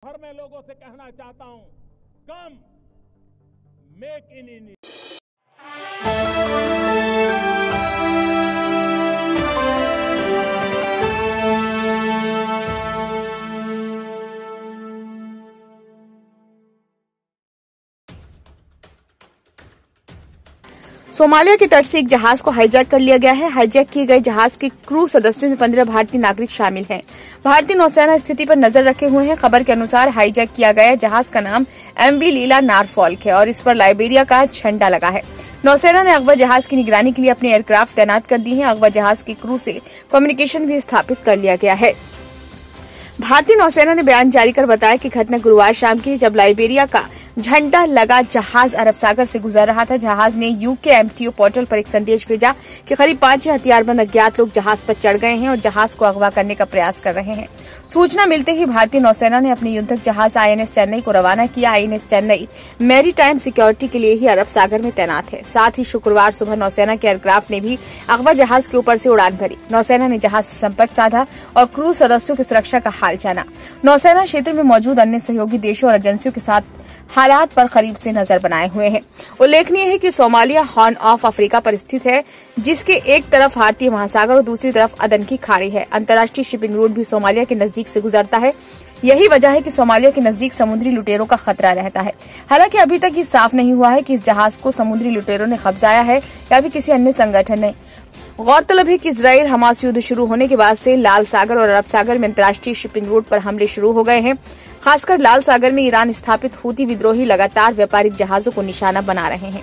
भर में लोगों से कहना चाहता हूं, कम मेक इन इंडिया। सोमालिया के तट से एक जहाज को हाईजैक कर लिया गया है। हाईजैक किए गए जहाज के क्रू सदस्यों में 15 भारतीय नागरिक शामिल हैं। भारतीय नौसेना स्थिति पर नजर रखे हुए हैं। खबर के अनुसार हाईजैक किया गया जहाज का नाम MV लीला नॉरफॉल्क है और इस पर लाइबेरिया का झंडा लगा है। नौसेना ने अगवा जहाज की निगरानी के लिए अपने एयरक्राफ्ट तैनात कर दी है। अगवा जहाज के क्रू से कम्युनिकेशन भी स्थापित कर लिया गया है। भारतीय नौसेना ने बयान जारी कर बताया कि घटना गुरुवार शाम की, जब लाइबेरिया का झंडा लगा जहाज अरब सागर से गुजर रहा था। जहाज ने UK MTO पोर्टल पर एक संदेश भेजा कि करीब 5 हथियारबंद अज्ञात लोग जहाज पर चढ़ गए हैं और जहाज को अगवा करने का प्रयास कर रहे हैं। सूचना मिलते ही भारतीय नौसेना ने अपने युद्धक जहाज INS चेन्नई को रवाना किया। INS चेन्नई मैरीटाइम सिक्योरिटी के लिए ही अरब सागर में तैनात है। साथ ही शुक्रवार सुबह नौसेना के एयरक्राफ्ट ने भी अगवा जहाज के ऊपर से उड़ान भरी। नौसेना ने जहाज से संपर्क साधा और क्रू सदस्यों की सुरक्षा का हाल जाना। नौसेना क्षेत्र में मौजूद अन्य सहयोगी देशों और एजेंसियों के साथ हालात पर करीब से नजर बनाए हुए हैं। उल्लेखनीय है कि सोमालिया हॉर्न ऑफ अफ्रीका पर स्थित है, जिसके एक तरफ भारतीय महासागर और दूसरी तरफ अदन की खाड़ी है। अंतर्राष्ट्रीय शिपिंग रूट भी सोमालिया के नजदीक से गुजरता है। यही वजह है कि सोमालिया के नजदीक समुद्री लुटेरों का खतरा रहता है। हालांकि अभी तक ये साफ नहीं हुआ है कि इस जहाज को समुद्री लुटेरों ने कब्जाया है या फिर किसी अन्य संगठन ने। गौरतलब है कि इजराइल हमास युद्ध शुरू होने के बाद से लाल सागर और अरब सागर में अंतर्राष्ट्रीय शिपिंग रूट पर हमले शुरू हो गए हैं। खासकर लाल सागर में ईरान स्थापित हूती विद्रोही लगातार व्यापारिक जहाजों को निशाना बना रहे हैं।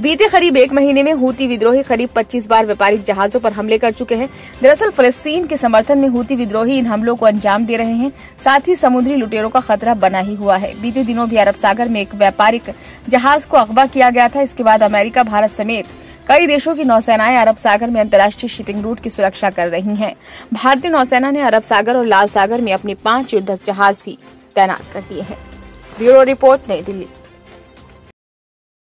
बीते करीब 1 महीने में हूती विद्रोही करीब 25 बार व्यापारिक जहाजों पर हमले कर चुके हैं। दरअसल फलस्तीन के समर्थन में हूती विद्रोही इन हमलों को अंजाम दे रहे हैं। साथ ही समुद्री लुटेरों का खतरा बना ही हुआ है। बीते दिनों भी अरब सागर में एक व्यापारिक जहाज को अगवा किया गया था। इसके बाद अमेरिका, भारत समेत कई देशों की नौसेनाएं अरब सागर में अंतर्राष्ट्रीय शिपिंग रूट की सुरक्षा कर रही हैं। भारतीय नौसेना ने अरब सागर और लाल सागर में अपने 5 युद्धक जहाज भी तैनात कर दिए हैं। ब्यूरो रिपोर्ट, नई दिल्ली।